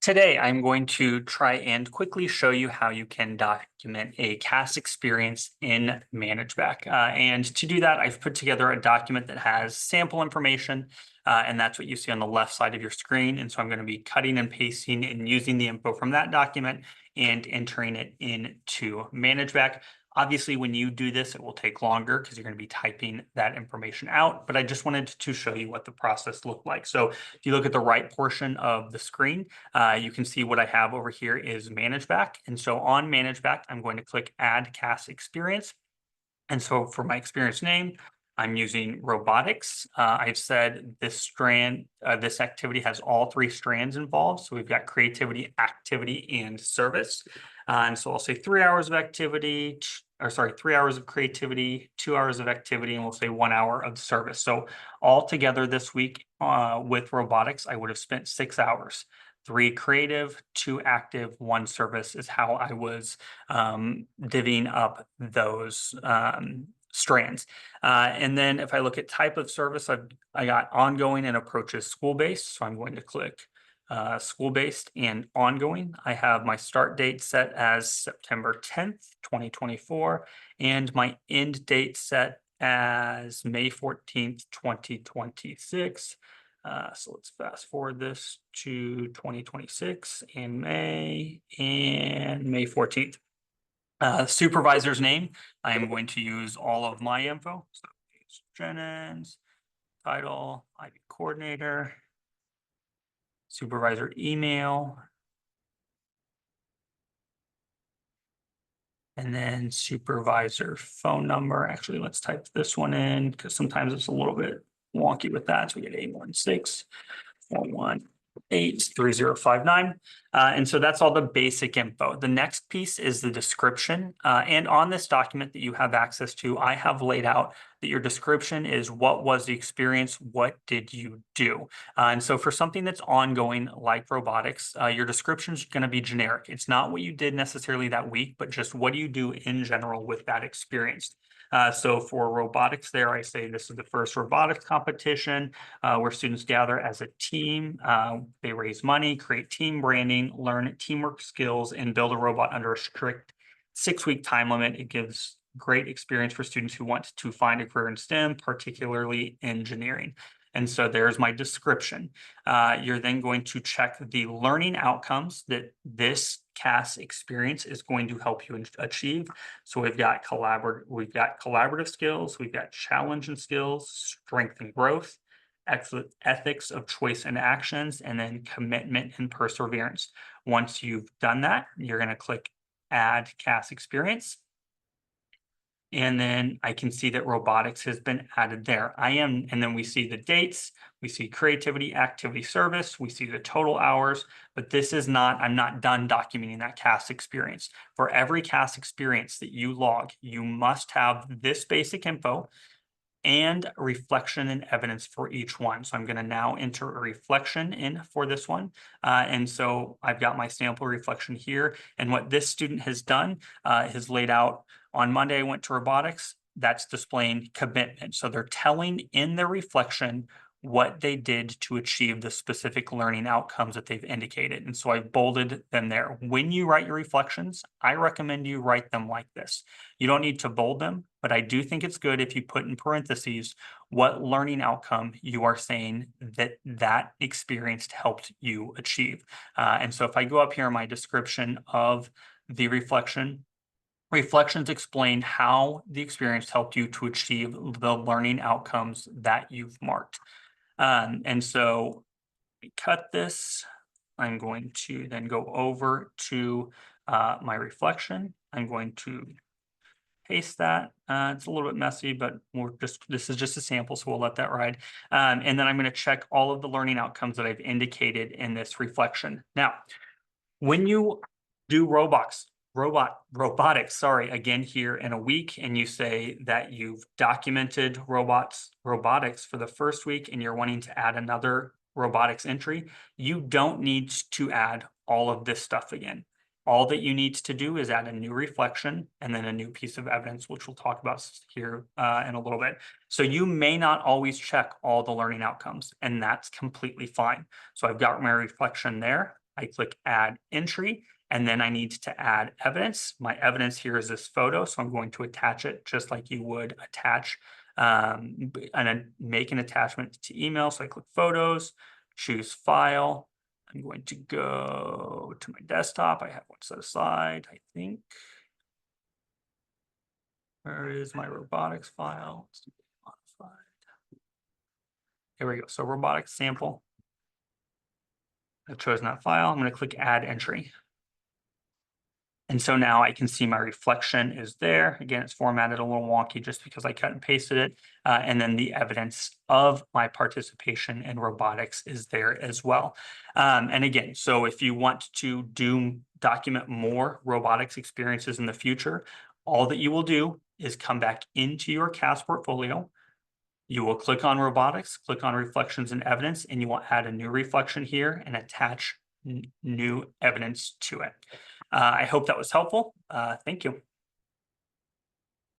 Today, I'm going to try and quickly show you how you can document a CAS experience in ManageBac. And to do that, I've put together a document that has sample information, and that's what you see on the left side of your screen. And so I'm going to be cutting and pasting and using the info from that document and entering it into ManageBac. Obviously, when you do this, it will take longer because you're going to be typing that information out, but I just wanted to show you what the process looked like. So if you look at the right portion of the screen, you can see what I have over here is ManageBac. And so on ManageBac, I'm going to click Add CAS Experience. And so for my experience name, I'm using robotics. I've said this this activity has all three strands involved. So we've got creativity, activity, and service. And so I'll say 3 hours of activity, 3 hours of creativity, 2 hours of activity, and we'll say 1 hour of service. So all together this week with robotics, I would have spent 6 hours. 3 creative, 2 active, 1 service is how I was divvying up those strands. And then if I look at type of service, I got ongoing and approaches school-based. So I'm going to click school-based and ongoing. I have my start date set as September 10th, 2024, and my end date set as May 14th, 2026. So let's fast forward this to 2026 in May and May 14th. Supervisor's name, I am going to use all of my info. So Jennings, title, IB coordinator, supervisor email, and then supervisor phone number. Actually, let's type this one in because sometimes it's a little bit wonky with that. So we get 816-418-3059. And so that's all the basic info. The next piece is the description. And on this document that you have access to, I have laid out that your description is what was the experience, what did you do? And so for something that's ongoing like robotics, your description is going to be generic. It's not what you did necessarily that week, but just what do you do in general with that experience. So for robotics there, I say this is the first robotics competition where students gather as a team. They raise money, create team branding, learn teamwork skills, and build a robot under a strict 6-week time limit. It gives great experience for students who want to find a career in STEM, particularly engineering. And so there's my description. You're then going to check the learning outcomes that this CAS experience is going to help you achieve. So we've got collaborative skills, we've got challenge and skills, strength and growth, ethics of choice and actions, and then commitment and perseverance. Once you've done that, you're going to click Add CAS Experience. And then I can see that robotics has been added there. And then we see the dates, we see creativity, activity, service, we see the total hours, but this is not, I'm not done documenting that CAS experience. For every CAS experience that you log, you must have this basic info and reflection and evidence for each one. So I'm going to now enter a reflection in for this one. And so I've got my sample reflection here. And what this student has done is laid out on Monday, I went to robotics. That's displaying commitment. So they're telling in their reflection what they did to achieve the specific learning outcomes that they've indicated. And so I've bolded them there. When you write your reflections, I recommend you write them like this. You don't need to bold them, but I do think it's good if you put in parentheses what learning outcome you are saying that experience helped you achieve. And so if I go up here in my description of the reflections explain how the experience helped you to achieve the learning outcomes that you've marked. And so we cut this. I'm going to then go over to my reflection. I'm going to paste that. It's a little bit messy, but this is just a sample, so we'll let that ride. And then I'm going to check all of the learning outcomes that I've indicated in this reflection. Now, when you do robotics, again here in a week, and you say that you've documented robotics for the first week and you're wanting to add another robotics entry, you don't need to add all of this stuff again. All that you need to do is add a new reflection and then a new piece of evidence, which we'll talk about here in a little bit. So you may not always check all the learning outcomes, and that's completely fine. So I've got my reflection there. I click add entry, and then I need to add evidence. My evidence here is this photo, so I'm going to attach it just like you would attach and then make an attachment to email. So I click photos, choose file. I'm going to go to my desktop. I have one set aside, I think. Where is my robotics file? Let's do modified. Here we go. So robotics sample. I've chosen that file. I'm going to click add entry. And so now I can see my reflection is there. Again, it's formatted a little wonky just because I cut and pasted it. And then the evidence of my participation in robotics is there as well. And again, so if you want to document more robotics experiences in the future, all that you will do is come back into your CAS portfolio. You will click on robotics, click on reflections and evidence, and you will add a new reflection here and attach new evidence to it. I hope that was helpful. Thank you.